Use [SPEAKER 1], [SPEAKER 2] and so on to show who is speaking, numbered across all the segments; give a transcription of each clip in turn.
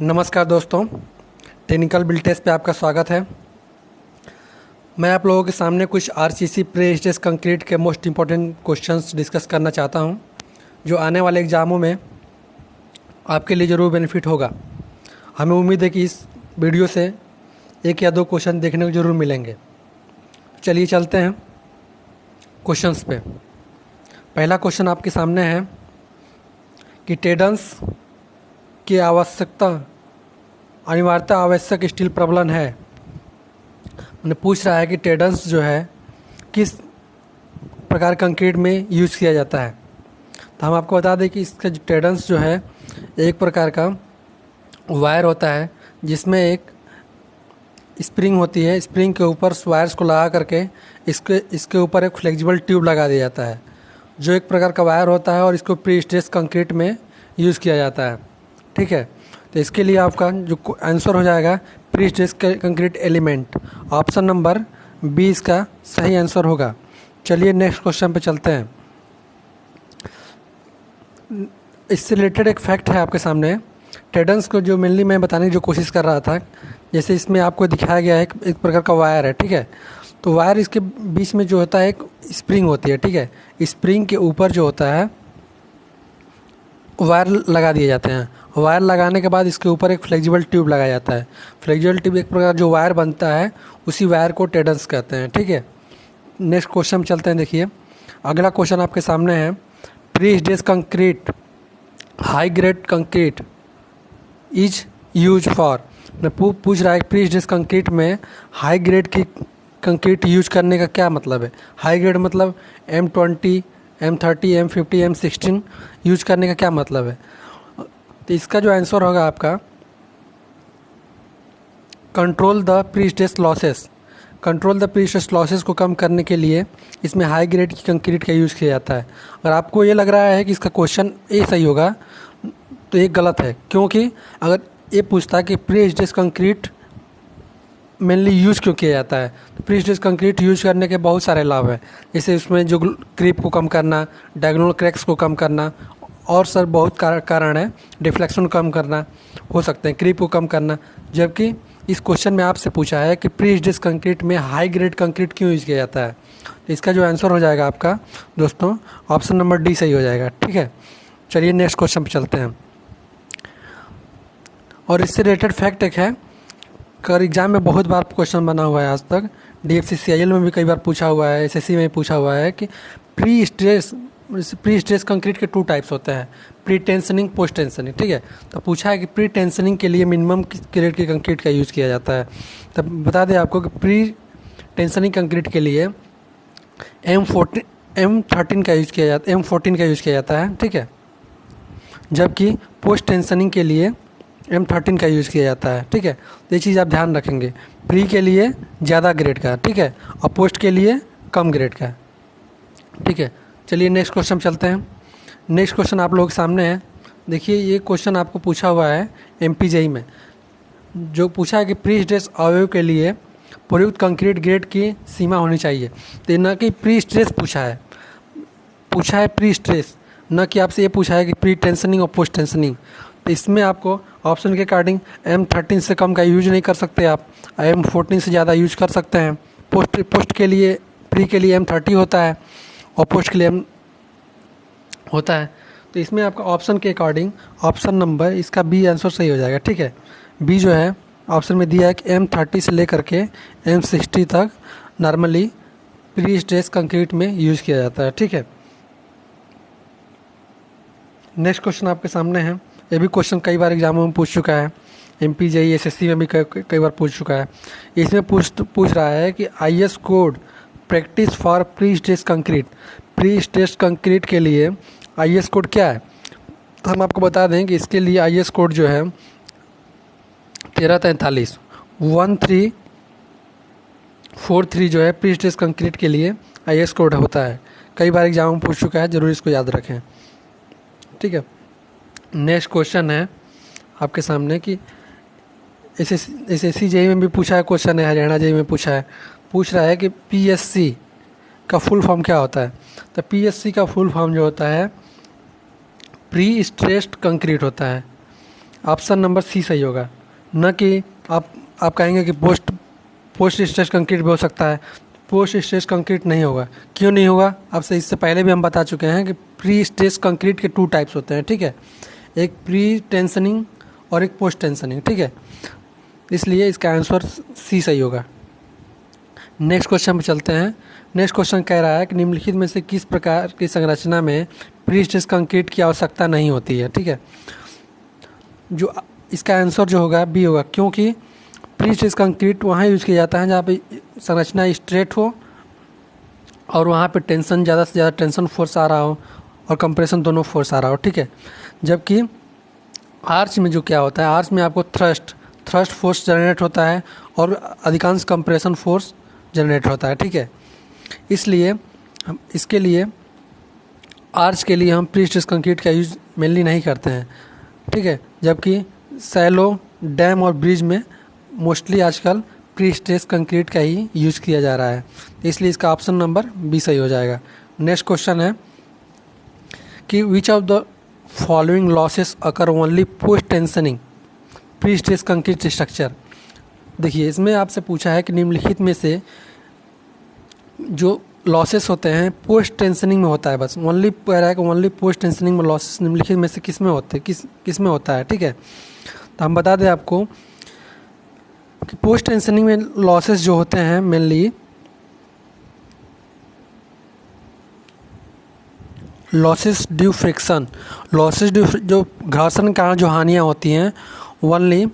[SPEAKER 1] नमस्कार दोस्तों, technical build test पे आपका स्वागत है। मैं आप लोगों के सामने कुछ आरसीसी प्री स्ट्रेस कंक्रीट के मोस्ट इम्पॉर्टेंट क्वेश्चंस डिस्कस करना चाहता हूं, जो आने वाले एग्ज़ामों में आपके लिए ज़रूर बेनिफिट होगा। हमें उम्मीद है कि इस वीडियो से एक या दो क्वेश्चन देखने को ज़रूर मिलेंगे। चलिए चलते हैं क्वेश्चंस पे। पहला क्वेश्चन आपके सामने है कि टेडन्स की अनिवार्यता आवश्यक स्टील प्रबलन है। मैंने पूछ रहा है कि टेडन्स जो है किस प्रकार कंक्रीट में यूज़ किया जाता है। तो हम आपको बता दें कि इसका जो टेडन्स जो है एक प्रकार का वायर होता है, जिसमें एक स्प्रिंग होती है। स्प्रिंग के ऊपर वायर्स को लगा करके इसके ऊपर एक फ्लेक्सिबल ट्यूब लगा दिया जाता है, जो एक प्रकार का वायर होता है और इसको प्री स्ट्रेस कंक्रीट में यूज़ किया जाता है। ठीक है, तो इसके लिए आपका जो आंसर हो जाएगा pre stress concrete element. Option number B इसका सही आंसर होगा। चलिए नेक्स्ट क्वेश्चन पे चलते हैं। इससे रिलेटेड एक फैक्ट है आपके सामने। टेडन्स को जो मेनली मैं बताने की जो कोशिश कर रहा था, जैसे इसमें आपको दिखाया गया है एक प्रकार का वायर है। ठीक है, तो वायर इसके बीच में जो होता है एक स्प्रिंग होती है। ठीक है, स्प्रिंग के ऊपर जो होता है वायर लगा दिए जाते हैं। वायर लगाने के बाद इसके ऊपर एक फ्लेक्सिबल ट्यूब लगाया जाता है। फ्लेक्सिबल ट्यूब एक प्रकार जो वायर बनता है उसी वायर को टेडन्स कहते हैं। ठीक है, नेक्स्ट क्वेश्चन चलते हैं। देखिए अगला क्वेश्चन आपके सामने है, pre stress concrete high grade concrete is use for. पूछ रहा है प्री स्ट्रेस कंक्रीट में हाई ग्रेड की कंक्रीट यूज करने का क्या मतलब है। हाई ग्रेड मतलब M20, M30, M50, M16 use करने का क्या मतलब है। तो इसका जो आंसर होगा आपका control the pre stress losses. Control the pre stress losses को कम करने के लिए इसमें हाई ग्रेड की कंक्रीट का यूज़ किया जाता है। अगर आपको ये लग रहा है कि इसका क्वेश्चन ए सही होगा, तो ये गलत है। क्योंकि अगर ये पूछता कि pre stress concrete mainly use क्यों किया जाता है, तो प्री स्ट्रेस कंक्रीट यूज़ करने के बहुत सारे लाभ हैं। जैसे उसमें जो क्रीप को कम करना, डायगोनल क्रैक्स को कम करना, और सर बहुत कारण है, डिफ्लेक्शन कम करना हो सकते हैं, क्रीप को कम करना। जबकि इस क्वेश्चन में आपसे पूछा है कि प्री स्ट्रेस कंक्रीट में हाई ग्रेड कंक्रीट क्यों यूज़ किया जाता है। तो इसका जो आंसर हो जाएगा आपका दोस्तों ऑप्शन नंबर डी सही हो जाएगा। ठीक है, चलिए नेक्स्ट क्वेश्चन पर चलते हैं। और इससे रिलेटेड फैक्ट एक है, कर एग्जाम में बहुत बार क्वेश्चन बना हुआ है आज तक। DFC CIL में भी कई बार पूछा हुआ है, SSC में भी पूछा हुआ है कि प्री स्ट्रेस कंक्रीट के 2 टाइप्स होते हैं, प्री टेंशनिंग, पोस्ट टेंशनिंग। ठीक है, तो पूछा है कि प्री टेंशनिंग के लिए मिनिमम किस ग्रेड की कंक्रीट का यूज़ किया जाता है। तब बता दें आपको कि प्री टेंशनिंग कंक्रीट के लिए M13 का यूज़ किया जाता है, M14 का यूज़ किया जाता है। ठीक है, जबकि पोस्ट टेंशनिंग के लिए M13 का यूज़ किया जाता है। ठीक है, तो ये चीज़ आप ध्यान रखेंगे, प्री के लिए ज़्यादा ग्रेड का, ठीक है, और पोस्ट के लिए कम ग्रेड का। ठीक है, चलिए नेक्स्ट क्वेश्चन चलते हैं। नेक्स्ट क्वेश्चन आप लोगों के सामने है। देखिए ये क्वेश्चन आपको पूछा हुआ है MPJE में, जो पूछा है कि प्री स्ट्रेस अवयव के लिए प्रयुक्त कंक्रीट ग्रेड की सीमा होनी चाहिए। तो न कि प्री स्ट्रेस पूछा है प्री स्ट्रेस, न कि आपसे ये पूछा है कि प्री टेंशनिंग और पोस्ट टेंशनिंग। तो इसमें आपको ऑप्शन के अकॉर्डिंग M13 से कम का यूज नहीं कर सकते आप, M14 से ज़्यादा यूज कर सकते हैं। पोस्ट के लिए, प्री के लिए M30 होता है और पोस्ट के लिए M होता है। तो इसमें आपका ऑप्शन के अकॉर्डिंग ऑप्शन नंबर इसका बी आंसर सही हो जाएगा। ठीक है, बी जो है ऑप्शन में दिया है कि M30 से लेकर के M60 तक नॉर्मली प्री स्ट्रेस कंक्रीट में यूज़ किया जाता है। ठीक है, नेक्स्ट क्वेश्चन आपके सामने है। ये भी क्वेश्चन कई बार एग्जामों में पूछ चुका है, MPJE SSC में भी कई बार पूछ चुका है। इसमें पूछ रहा है कि IS code practice for pre stress concrete. Pre stress concrete के लिए IS कोड क्या है। हम आपको बता दें कि इसके लिए IS कोड जो है 1343 1343 जो है प्री स्ट्रेस कंक्रीट के लिए IS कोड होता है। कई बार एग्जाम में पूछ चुका है, ज़रूर इसको याद रखें। ठीक है, नेक्स्ट क्वेश्चन है आपके सामने कि SSC JEE में भी पूछा है क्वेश्चन है, हरियाणा JEE में पूछ रहा है कि PSC का फुल फॉर्म क्या होता है। तो PSC का फुल फॉर्म जो होता है प्री स्ट्रेस्ड कंक्रीट होता है। ऑप्शन नंबर सी सही होगा। न कि आप कहेंगे कि पोस्ट स्ट्रेस कंक्रीट भी हो सकता है, पोस्ट स्ट्रेस कंक्रीट नहीं होगा। क्यों नहीं होगा? आपसे इससे पहले भी हम बता चुके हैं कि प्री स्ट्रेस कंक्रीट के 2 टाइप्स होते हैं, ठीक है। एक प्री टेंशनिंग और एक पोस्ट टेंशनिंग, ठीक है। इसलिए इसका आंसर सी सही होगा। नेक्स्ट क्वेश्चन पे चलते हैं। नेक्स्ट क्वेश्चन कह रहा है कि निम्नलिखित में से किस प्रकार की संरचना में प्री स्ट्रेस कंक्रीट की आवश्यकता नहीं होती है, ठीक है। जो इसका आंसर जो होगा बी होगा, क्योंकि प्री स्ट्रेस कंक्रीट वहाँ यूज़ किया जाता है जहाँ पे संरचना स्ट्रेट हो और वहाँ पे टेंशन ज़्यादा से ज़्यादा टेंशन फोर्स आ रहा हो और कंप्रेशन दोनों फोर्स आ रहा हो, ठीक है। जबकि आर्च में जो क्या होता है, आर्च में आपको थ्रस्ट फोर्स जनरेट होता है और अधिकांश कंप्रेशन फोर्स जनरेट होता है, ठीक है। इसलिए हम इसके लिए आर्च के लिए हम प्री स्ट्रेस कंक्रीट का यूज़ मेनली नहीं करते हैं, ठीक है। जबकि सैलो डैम और ब्रिज में मोस्टली आजकल प्री स्ट्रेस कंक्रीट का ही यूज़ किया जा रहा है, इसलिए इसका ऑप्शन नंबर बी सही हो जाएगा। नेक्स्ट क्वेश्चन है कि which of the following losses occur only post tensioning pre stress concrete structure. देखिए, इसमें आपसे पूछा है कि निम्नलिखित में से जो लॉसेस होते हैं पोस्ट टेंशनिंग में होता है, बस ओनली कह रहा है कि ओनली पोस्ट टेंशनिंग में लॉसेस निम्नलिखित में से किस में होता है, ठीक है। तो हम बता दें आपको कि पोस्ट टेंशनिंग में लॉसेस जो होते हैं मेनली लॉसेस ड्यू फ्रिक्शन, जो घर्षण के कारण जो हानियाँ होती हैं ओनली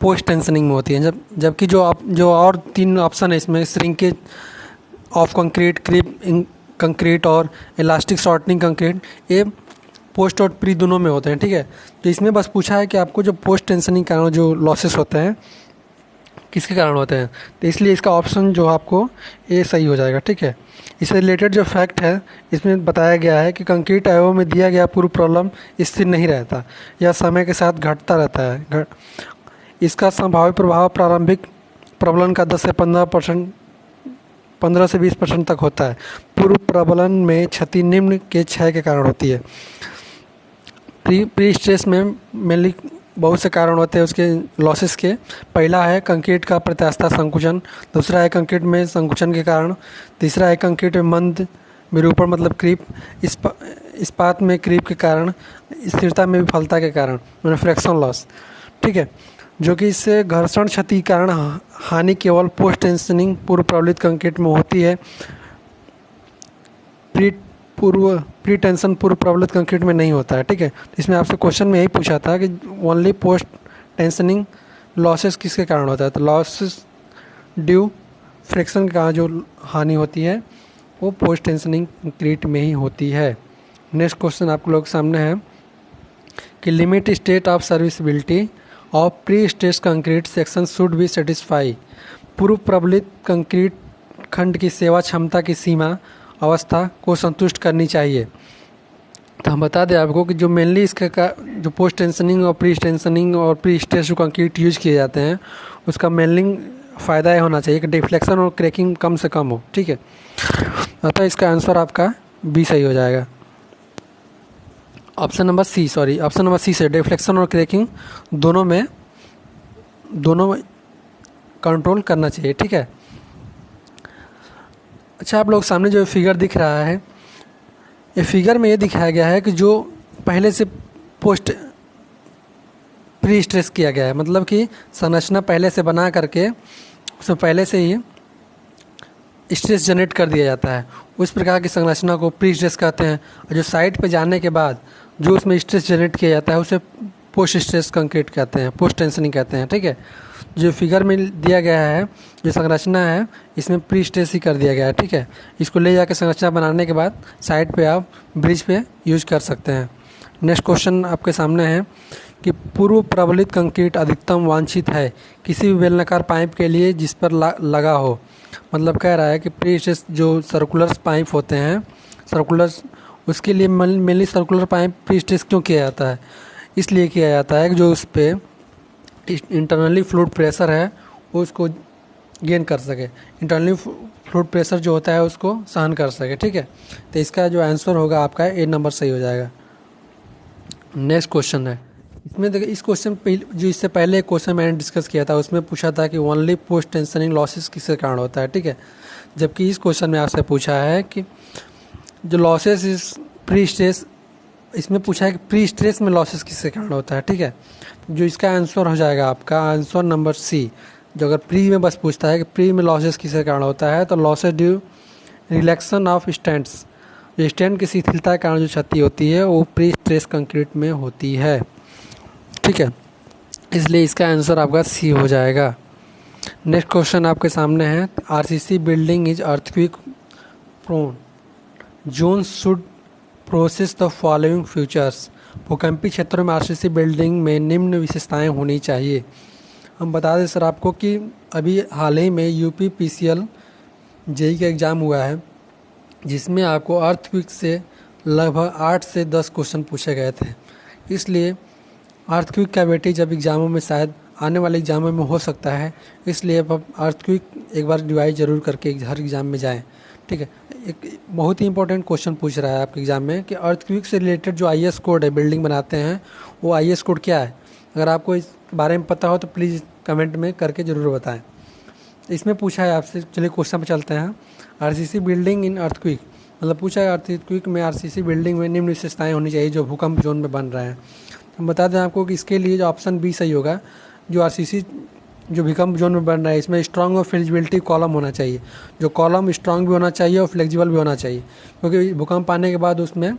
[SPEAKER 1] पोस्ट टेंशनिंग में होती हैं। जबकि जो और 3 ऑप्शन है इसमें, shrinkage of concrete, creep in concrete और इलास्टिक शॉर्टनिंग कंक्रीट, ये पोस्ट और प्री दोनों में होते हैं, ठीक है। तो इसमें बस पूछा है कि आपको जो पोस्ट टेंशनिंग कारण जो लॉसेस होते हैं किसके कारण होते हैं, तो इसलिए इसका ऑप्शन जो आपको ए सही हो जाएगा, ठीक है। इससे रिलेटेड जो फैक्ट है इसमें बताया गया है कि कंक्रीट अवयव में दिया गया पूर्व प्रॉब्लम स्थिर नहीं रहता, यह समय के साथ घटता रहता है। इसका संभावित प्रभाव प्रारंभिक प्रबलन का 10 से 15 से 20% तक होता है। पूर्व प्रबलन में क्षति निम्न के क्षय के कारण होती है। प्री स्ट्रेस में मेनली बहुत से कारण होते हैं उसके लॉसेस के। पहला है कंक्रीट का प्रत्यास्था संकुचन, दूसरा है कंक्रीट में संकुचन के कारण, तीसरा है कंक्रीट में मंद विरूपण मतलब क्रीप, इस्पात में क्रीप के कारण, स्थिरता में विफलता के कारण मतलब फ्रैक्शन लॉस, ठीक है। जो कि इससे घर्षण क्षति के कारण हानि केवल पोस्ट टेंशनिंग पूर्व प्रबलित कंक्रीट में होती है, प्री टेंशन पूर्व प्रबलित कंक्रीट में नहीं होता है, ठीक है। इसमें आपसे क्वेश्चन में यही पूछा था कि ओनली पोस्ट टेंशनिंग लॉसेस किसके कारण होता है, तो लॉसेस ड्यू फ्रिक्शन के कारण जो हानि होती है वो पोस्ट टेंशनिंग कंक्रीट में ही होती है। नेक्स्ट क्वेश्चन आप लोग के सामने है कि limit state of serviceability of pre stress concrete section should be satisfy. पूर्व प्रबलित कंक्रीट खंड की सेवा क्षमता की सीमा अवस्था को संतुष्ट करनी चाहिए। तो हम बता दें आपको कि जो मेनली इसका जो पोस्ट टेंशनिंग और प्री स्ट्रेस जो कंक्रीट यूज किए जाते हैं उसका मेनली फ़ायदा ये होना चाहिए कि डिफ्लेक्शन और क्रैकिंग कम से कम हो, ठीक है। अतः इसका आंसर आपका बी सही हो जाएगा। ऑप्शन नंबर सी से डिफ्लेक्शन और क्रैकिंग दोनों में कंट्रोल करना चाहिए, ठीक है। अच्छा, आप लोग सामने जो फिगर दिख रहा है, ये फिगर में ये दिखाया गया है कि जो पहले से पोस्ट प्री स्ट्रेस किया गया है, मतलब कि संरचना पहले से बना करके उसमें पहले से ही स्ट्रेस जनरेट कर दिया जाता है, उस प्रकार की संरचना को प्री स्ट्रेस कहते हैं। और जो साइट पे जाने के बाद जो उसमें स्ट्रेस जनरेट किया जाता है उसे पोस्ट स्ट्रेस कंक्रीट कहते हैं, पोस्ट टेंशनिंग कहते हैं, ठीक है। जो फिगर में दिया गया है जो संरचना है इसमें प्री स्ट्रेस ही कर दिया गया है, ठीक है। इसको ले जाकर संरचना बनाने के बाद साइड पे आप ब्रिज पे यूज कर सकते हैं। नेक्स्ट क्वेश्चन आपके सामने है कि पूर्व प्रबलित कंक्रीट अधिकतम वांछित है किसी भी बेलनाकार पाइप के लिए जिस पर लगा हो। मतलब कह रहा है कि प्री स्ट्रेस जो सर्कुलर पाइप होते हैं उसके लिए mainly circular pipe pre stress क्यों किया जाता है, इसलिए किया जाता है कि जो उस पर इंटरनली फ्लूइड प्रेशर है वो उसको गेन कर सके, इंटरनली फ्लूइड प्रेशर जो होता है उसको सहन कर सके, ठीक है। तो इसका जो आंसर होगा आपका ए नंबर सही हो जाएगा। नेक्स्ट क्वेश्चन है इसमें देखिए इस क्वेश्चन जो इससे पहले एक क्वेश्चन मैंने डिस्कस किया था उसमें पूछा था कि ओनली पोस्ट टेंशनिंग लॉसेस किसके कारण होता है, ठीक है। जबकि इस क्वेश्चन में आपसे पूछा है कि जो लॉसेस इस प्री स्ट्रेस, इसमें पूछा है कि प्री स्ट्रेस में लॉसेस किसके कारण होता है, ठीक है। जो इसका आंसर हो जाएगा आपका आंसर नंबर सी। जो अगर प्री में बस पूछता है कि प्री में लॉसेस किसके कारण होता है तो losses due relaxin of stands, जो स्टैंड की शिथिलता के कारण जो क्षति होती है वो प्री स्ट्रेस कंक्रीट में होती है, ठीक है। इसलिए इसका आंसर आपका सी हो जाएगा। नेक्स्ट क्वेश्चन आपके सामने है, RCC building is earthquake prone zone should process the following features. भूकंपी क्षेत्रों में आरसीसी बिल्डिंग में निम्न विशेषताएं होनी चाहिए। हम बता दें सर आपको कि अभी हाल ही में यूपी पीसीएल जेई का एग्ज़ाम हुआ है जिसमें आपको अर्थक्वेक से लगभग 8 से 10 क्वेश्चन पूछे गए थे। इसलिए अर्थक्वेक का वेटेज जब एग्ज़ामों में शायद आने वाले एग्ज़ामों में हो सकता है, इसलिए अब अर्थक्वेक एक बार रिवाइज ज़रूर करके हर एग्ज़ाम में जाएं, ठीक है। एक बहुत ही इंपॉर्टेंट क्वेश्चन पूछ रहा है आपके एग्ज़ाम में कि अर्थक्वेक से रिलेटेड जो आईएस कोड है बिल्डिंग बनाते हैं वो आईएस कोड क्या है। अगर आपको इस बारे में पता हो तो प्लीज़ कमेंट में करके ज़रूर बताएं। इसमें पूछा है आपसे, चलिए क्वेश्चन पर चलते हैं। आरसीसी बिल्डिंग इन अर्थक्वेक, मतलब पूछा है अर्थक्वेक में आरसीसी बिल्डिंग में निम्न विशेषताएँ होनी चाहिए जो भूकंप जोन में बन रहे हैं। हम बता दें आपको कि इसके लिए जो ऑप्शन बी सही होगा। जो आरसीसी जो भूकंप जोन में बन रहा है इसमें स्ट्रांग और फ्लेक्सिबिलिटी कॉलम होना चाहिए। जो कॉलम स्ट्रांग भी होना चाहिए और फ्लेक्सिबल भी होना चाहिए, क्योंकि भूकंप आने के बाद उसमें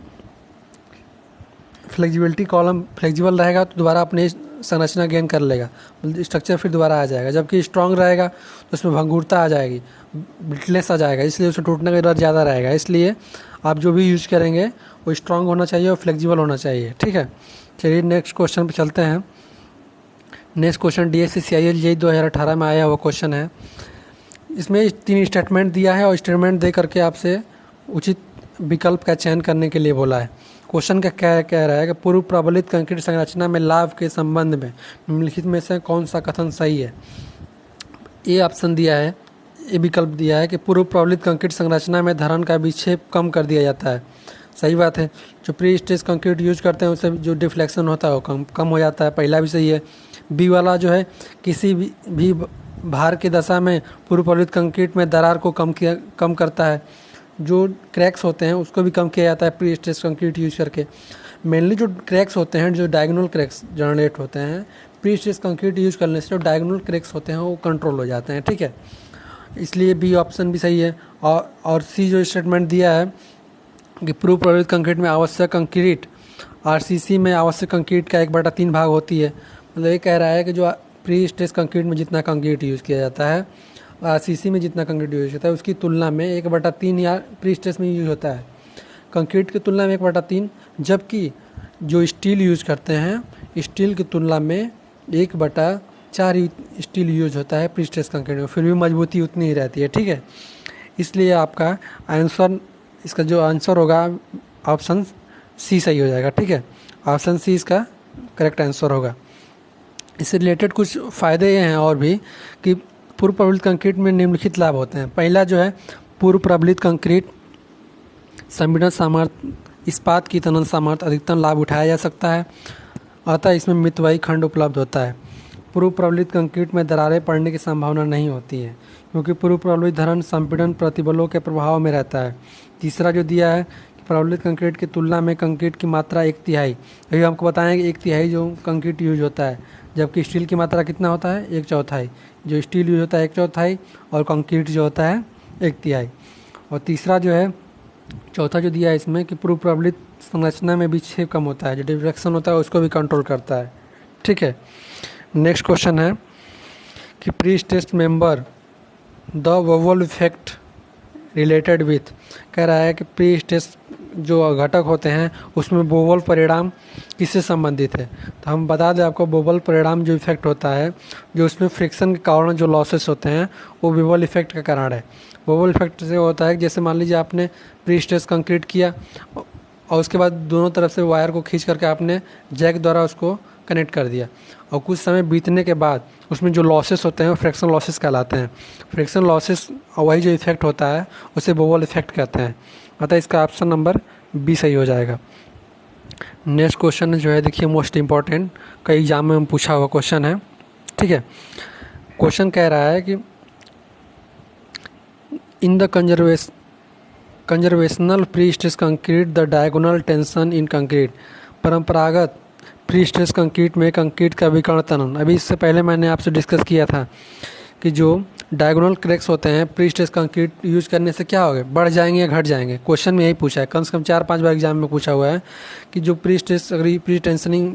[SPEAKER 1] फ्लेक्सिबिलिटी कॉलम फ्लेक्सिबल रहेगा तो दोबारा अपने संरचना गेन कर लेगा, स्ट्रक्चर फिर दोबारा आ जाएगा। जबकि स्ट्रांग रहेगा तो उसमें भंगुरता आ जाएगी, ब्रिटलनेस आ जाएगा, इसलिए उसमें टूटने का डर ज़्यादा रहेगा। इसलिए आप जो भी यूज़ करेंगे वो स्ट्रांग होना चाहिए और फ्लेक्सिबल होना चाहिए, ठीक है। चलिए नेक्स्ट क्वेश्चन पे चलते हैं। Next question DSC CIL JEE 2018 में आया हुआ क्वेश्चन है। इसमें 3 स्टेटमेंट दिया है और स्टेटमेंट दे करके आपसे उचित विकल्प का चयन करने के लिए बोला है। क्वेश्चन का क्या कह रहा है कि पूर्व प्रबलित कंक्रीट संरचना में लाभ के संबंध में निम्नलिखित में से कौन सा कथन सही है। ए ऑप्शन दिया है, ए विकल्प दिया है कि पूर्व प्रबलित कंक्रीट संरचना में धरण का विक्षेप कम कर दिया जाता है। सही बात है। जो प्री स्ट्रेस कंक्रीट यूज करते हैं उससे जो डिफ्लेक्शन होता है वो कम हो जाता है, पहला भी सही है। बी वाला जो है किसी भी भार की दशा में पूर्व प्रबलित कंक्रीट में दरार को कम करता है। जो क्रैक्स होते हैं उसको भी कम किया जाता है प्री स्ट्रेस कंक्रीट यूज करके। मेनली जो क्रैक्स होते हैं, जो डायगोनल क्रैक्स जनरेट होते हैं प्री स्ट्रेस कंक्रीट यूज करने से, जो डायगोनल क्रैक्स होते हैं वो कंट्रोल हो जाते हैं, ठीक है। इसलिए बी ऑप्शन भी सही है। और सी जो स्टेटमेंट दिया है कि पूर्व प्रबलित कंक्रीट में आवश्यक कंक्रीट आरसीसी में आवश्यक कंक्रीट का 1/3 भाग होती है। मतलब ये कह रहा है कि जो प्री स्ट्रेस कंक्रीट में जितना कंक्रीट यूज़ किया जाता है, आरसीसी में जितना कंक्रीट यूज़ होता है उसकी तुलना में 1/3 या प्री स्ट्रेस में यूज होता है कंक्रीट की तुलना में 1/3। जबकि जो स्टील यूज़ करते हैं स्टील की तुलना में 1/4 स्टील यूज होता है प्री स्ट्रेस कंक्रीट में, फिर भी मजबूती उतनी ही रहती है, ठीक है। इसलिए आपका आंसर, इसका जो आंसर होगा ऑप्शन सी सही हो जाएगा, ठीक है। ऑप्शन सी इसका करेक्ट आंसर होगा। इससे रिलेटेड कुछ फ़ायदे ये हैं और भी कि पूर्व प्रबलित कंक्रीट में निम्नलिखित लाभ होते हैं। पहला जो है पूर्व प्रबलित कंक्रीट संपीड़न सामर्थ्य, इस्पात की तनन सामर्थ्य अधिकतम लाभ उठाया जा सकता है, अतः इसमें मितव्ययी खंड उपलब्ध होता है। पूर्व प्रबलित कंक्रीट में दरारें पड़ने की संभावना नहीं होती है क्योंकि पूर्व प्रबलित धरण संपीड़न प्रतिबलों के प्रभाव में रहता है। तीसरा जो दिया है कि प्रबलित कंक्रीट की तुलना में कंक्रीट की मात्रा 1/3, अभी हमको बताएं कि 1/3 जो कंक्रीट यूज होता है, जबकि स्टील की मात्रा कितना होता है 1/4। जो स्टील यूज होता है 1/4 और कंक्रीट जो होता है 1/3। और तीसरा जो है, चौथा जो दिया है इसमें कि पूर्व प्रबलित संरचना में विक्षेप कम होता है, जो डिफ्लेक्शन होता है उसको भी कंट्रोल करता है, ठीक है। नेक्स्ट क्वेश्चन है कि pre stressed member the vowel effect related with, कह रहा है कि प्री स्ट्रेस जो घटक होते हैं उसमें बोवल परिणाम किससे संबंधित है। तो हम बता दें आपको, बोवल परिणाम जो इफेक्ट होता है, जो उसमें फ्रिक्शन के कारण जो लॉसेस होते हैं वो बोवल इफेक्ट का कारण है। बोवल इफेक्ट से होता है जैसे मान लीजिए आपने प्री स्ट्रेस कंक्रीट किया और उसके बाद दोनों तरफ से वायर को खींच करके आपने जैक द्वारा उसको कनेक्ट कर दिया और कुछ समय बीतने के बाद उसमें जो लॉसेस होते हैं वो फ्रैक्शन लॉसेस कहलाते हैं। फ्रैक्शन लॉसेस वही जो इफेक्ट होता है उसे बोवल इफेक्ट कहते हैं, अतः इसका ऑप्शन नंबर बी सही हो जाएगा। नेक्स्ट क्वेश्चन जो है देखिए मोस्ट इम्पॉर्टेंट, कई एग्जाम में पूछा हुआ क्वेश्चन है, ठीक है। क्वेश्चन कह रहा है कि in the conservational pre stress concrete the diagonal tension in concrete. परंपरागत प्री स्ट्रेस कंक्रीट में कंक्रीट का विकर्ण तनन, अभी इससे पहले मैंने आपसे डिस्कस किया था कि जो डायगोनल क्रैक्स होते हैं प्री स्ट्रेस कंक्रीट यूज़ करने से क्या होगा, बढ़ जाएंगे या घट जाएंगे। क्वेश्चन में यही पूछा है, कम से कम 4-5 बार एग्जाम में पूछा हुआ है कि जो प्री स्ट्रेस अगर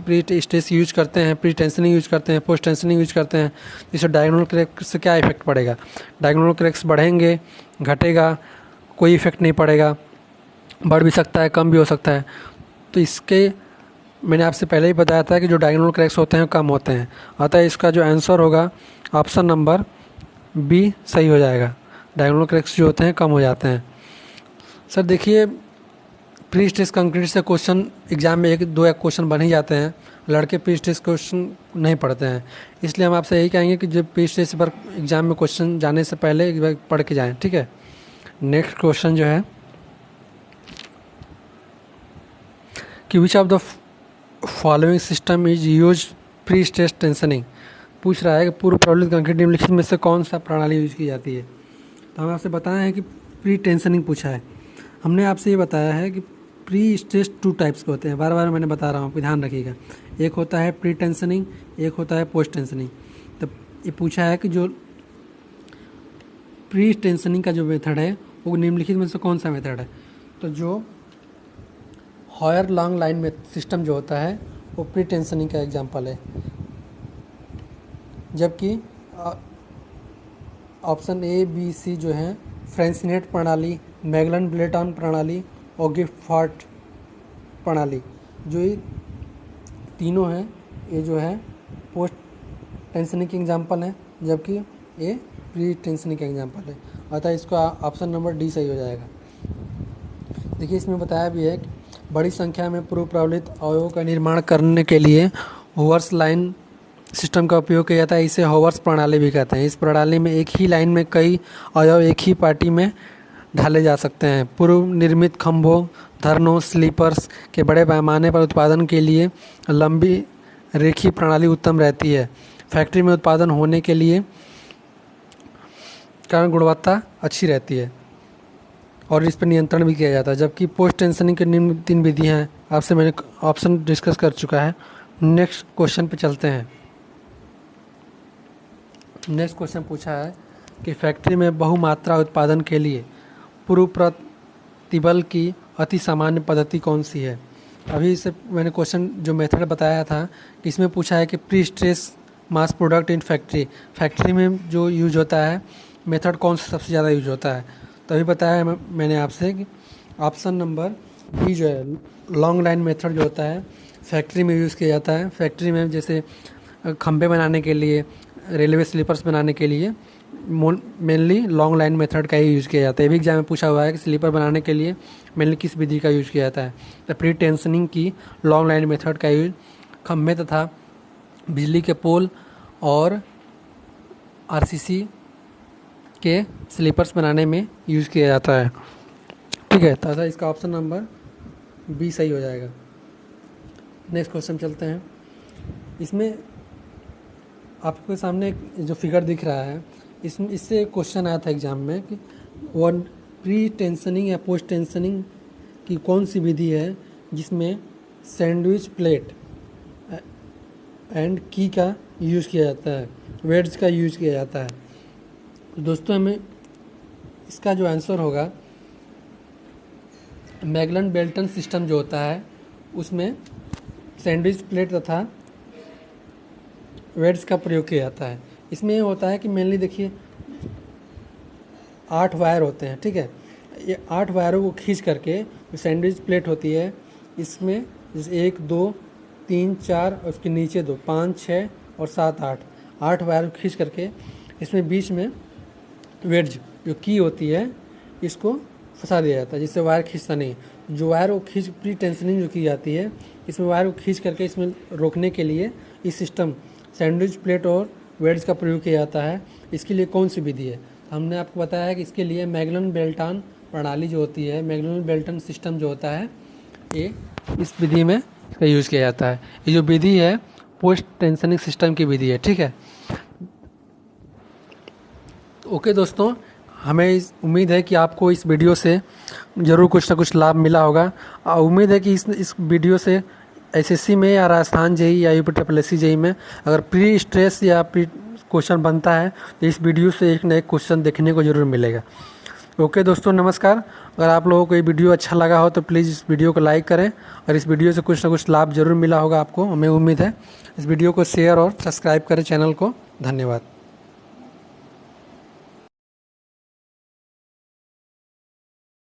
[SPEAKER 1] प्री स्ट्रेस यूज करते हैं, प्री टेंशनिंग यूज करते हैं, पोस्ट टेंशनिंग यूज करते हैं, इससे डायगोनल क्रैक्स से क्या इफेक्ट पड़ेगा। डायगोनल क्रैक्स बढ़ेंगे, घटेगा, कोई इफेक्ट नहीं पड़ेगा, बढ़ भी सकता है, कम भी हो सकता है। तो इसके मैंने आपसे पहले ही बताया था कि जो डायगोनल क्रैक्स होते हैं कम होते हैं, अतः इसका जो आंसर होगा ऑप्शन नंबर बी सही हो जाएगा। डायगोनल क्रैक्स जो होते हैं कम हो जाते हैं। सर देखिए प्री स्ट्रेस कंक्रीट से क्वेश्चन एग्जाम में 1-2 क्वेश्चन बन ही जाते हैं, लड़के प्री स्ट्रेस क्वेश्चन नहीं पढ़ते हैं, इसलिए हम आपसे यही कहेंगे कि जब प्री स्ट्रेस पर एग्जाम में क्वेश्चन जाने से पहले एक बार पढ़ के जाएँ, ठीक है। नेक्स्ट क्वेश्चन जो है कि which of the following system is use pre stress tensioning. पूछ रहा है कि पूर्व प्रबलित कंक्रीट निम्नलिखित में से कौन सा प्रणाली यूज की जाती है। तो हम आपसे बताया है कि प्री टेंशनिंग पूछा है। हमने आपसे ये बताया है कि प्री स्ट्रेस 2 टाइप्स के होते हैं, बार बार मैंने बता रहा हूँ, आपको ध्यान रखिएगा। एक होता है प्री टेंशनिंग, एक होता है पोस्ट टेंशनिंग। तो ये पूछा है कि जो प्री टेंशनिंग का जो मेथड है वो निम्नलिखित में से कौन सा मेथड है। तो जो हॉयर लॉन्ग लाइन में सिस्टम जो होता है वो प्री टेंशनिंग का एग्जाम्पल है, जबकि ऑप्शन ए बी सी जो है फ्रेंचनेट प्रणाली, मैगलन ब्लेटन प्रणाली और गिफ्ट फॉर्ट प्रणाली, जो ये तीनों हैं ये जो है पोस्ट टेंशनिंग के एग्जाम्पल हैं, जबकि ये प्री टेंशनिंग का एग्जाम्पल है। अतः इसका ऑप्शन नंबर डी सही हो जाएगा। देखिए इसमें बताया भी है कि बड़ी संख्या में पूर्व प्रबलित अवयवों का निर्माण करने के लिए होवर्स लाइन सिस्टम का उपयोग किया जाता है, इसे होवर्स प्रणाली भी कहते हैं। इस प्रणाली में एक ही लाइन में कई अवयव एक ही पार्टी में ढाले जा सकते हैं। पूर्व निर्मित खंभों, धरनों, स्लीपर्स के बड़े पैमाने पर उत्पादन के लिए लंबी रेखीय प्रणाली उत्तम रहती है। फैक्ट्री में उत्पादन होने के लिए कारण गुणवत्ता अच्छी रहती है और इस पर नियंत्रण भी किया जाता है। जबकि पोस्ट टेंशनिंग के निम्न 3 विधियाँ हैं, आपसे मैंने ऑप्शन डिस्कस कर चुका है। नेक्स्ट क्वेश्चन पे चलते हैं। नेक्स्ट क्वेश्चन पूछा है कि फैक्ट्री में बहुमात्रा उत्पादन के लिए पूर्व प्रतिबल की अति सामान्य पद्धति कौन सी है। अभी से मैंने क्वेश्चन जो मेथड बताया था, इसमें पूछा है कि pre stress mass product in factory में जो यूज होता है मेथड कौन सा सबसे ज़्यादा यूज होता है। तभी बताया है मैंने आपसे कि ऑप्शन नंबर बी जो है लॉन्ग लाइन मेथड जो होता है फैक्ट्री में यूज़ किया जाता है। फैक्ट्री में जैसे खंभे बनाने के लिए, रेलवे स्लीपर्स बनाने के लिए मेनली लॉन्ग लाइन मेथड का ही यूज़ किया जाता है। ये भी एग्जाम में पूछा हुआ है कि स्लीपर बनाने के लिए मेनली किस विधि का यूज़ किया जाता है। तो प्री टेंशनिंग की लॉन्ग लाइन मेथड का यूज खंभे तथा बिजली के पोल और आरसीसी के स्लीपर्स बनाने में यूज़ किया जाता है, ठीक है। तो इसका ऑप्शन नंबर बी सही हो जाएगा। नेक्स्ट क्वेश्चन चलते हैं। इसमें आपके सामने जो फिगर दिख रहा है इससे क्वेश्चन आया था एग्जाम में कि वन प्री टेंशनिंग या पोस्ट टेंशनिंग की कौन सी विधि है जिसमें सैंडविच प्लेट एंड की का यूज़ किया जाता है, वेड्स का यूज़ किया जाता है। तो दोस्तों हमें इसका जो आंसर होगा मैगलन बेल्टन सिस्टम जो होता है उसमें सैंडविच प्लेट तथा वेड्स का प्रयोग किया जाता है। इसमें ये होता है कि मेनली देखिए 8 वायर होते हैं, ठीक है। ये 8 वायरों को खींच करके जो सैंडविच प्लेट होती है इसमें जैसे 1 2 3 4 और उसके नीचे 2 5 6 और 7 8 वायर खींच करके इसमें बीच में वेड्ज जो की होती है इसको फंसा दिया जाता है, जिससे वायर खींचता नहीं। जो वायर को खींच प्री टेंशनिंग जो की जाती है इसमें वायर को खींच करके इसमें रोकने के लिए इस सिस्टम सैंडविच प्लेट और वेड्स का प्रयोग किया जाता है। इसके लिए कौन सी विधि है। हमने आपको बताया है कि इसके लिए मैगलन बेल्टन प्रणाली जो होती है, मैगलन बेल्टन सिस्टम जो होता है ये इस विधि में का यूज़ किया जाता है। ये जो विधि है पोस्ट टेंशनिंग सिस्टम की विधि है, ठीक है। ओके दोस्तों, हमें उम्मीद है कि आपको इस वीडियो से ज़रूर कुछ ना कुछ लाभ मिला होगा। और उम्मीद है कि इस वीडियो से एसएससी में या राजस्थान जेईई या यूपी ट्रिपल एससी जेईई में अगर प्री स्ट्रेस या प्री क्वेश्चन बनता है तो इस वीडियो से एक न एक क्वेश्चन देखने को ज़रूर मिलेगा। ओके दोस्तों, नमस्कार। अगर आप लोगों को ये वीडियो अच्छा लगा हो तो प्लीज़ इस वीडियो को लाइक करें, और इस वीडियो से कुछ ना कुछ लाभ ज़रूर मिला होगा आपको, हमें उम्मीद है। इस वीडियो को शेयर और सब्सक्राइब करें चैनल को। धन्यवाद।